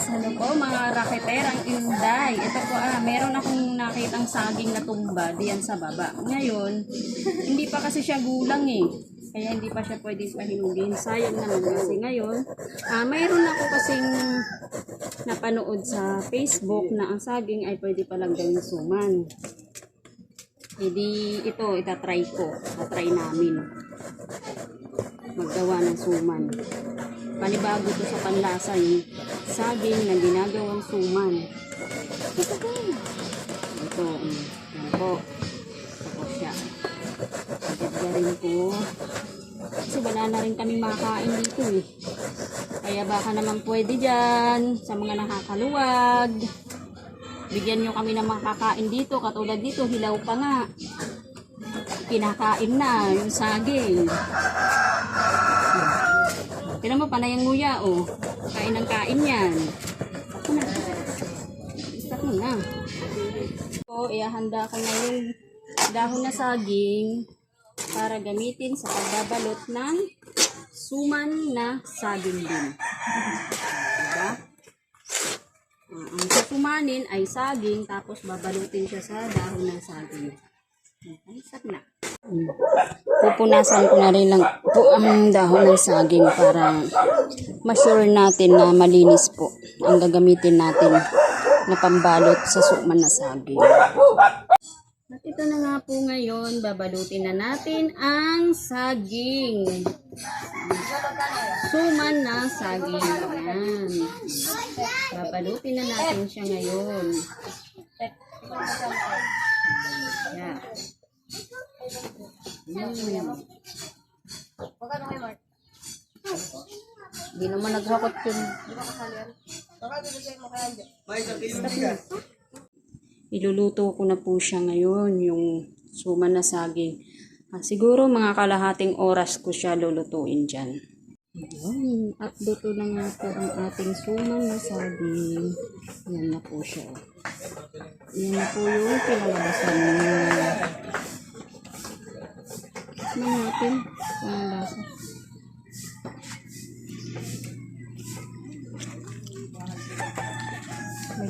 guys, ano po mga raketerang inday. Ito po meron akong nakitang saging na tumba diyan sa baba. Ngayon, hindi pa kasi siya gulang eh. Kaya hindi pa siya pwede pahinugin. Sayang naman kasi ngayon, mayroon ako kasing napanood sa Facebook na ang saging ay pwede palang gawing suman. Hindi ito, itatry ko. Itatry namin maggawa ng suman. Panibago to sa panlasa yung saging na ginagawang suman. Ito po. Ito. Yan po. Tapos siya. Agad rin po. Kasi wala na rin kami makain dito eh. Kaya baka naman pwede dyan sa mga nakakaluwag. Bigyan nyo kami ng makakain dito. Katulad dito, hilaw pa nga. Kinakain na yung saging. Tignan mo, panay ang nguya, oh. Kain ng kain yan. Ako na. Stop mo na. So, ihahanda ko na yung dahon na saging para gamitin sa pagbabalot ng suman na saging din. Diba? Ang susumanin ay saging, tapos babalutin siya sa dahon ng saging. Okay, stop na. Pupunasan ko na rin lang po ang dahon ng saging para ma-sure natin na malinis po ang gagamitin natin na pambalot sa suman na saging. At ito na nga po ngayon, babalutin na natin ang saging. Suman na saging. Yan. Babalutin na natin siya ngayon. Yan. Hindi naman naghakot yun. Iluluto ko na po siya ngayon, yung suman na saging. Siguro mga kalahating oras ko siya lulutuin dyan. At luto na nga po ang ating suman na saging. Yan na po siya. Yan na po yung pinalabasan niya. Tignan natin kung ang lasa.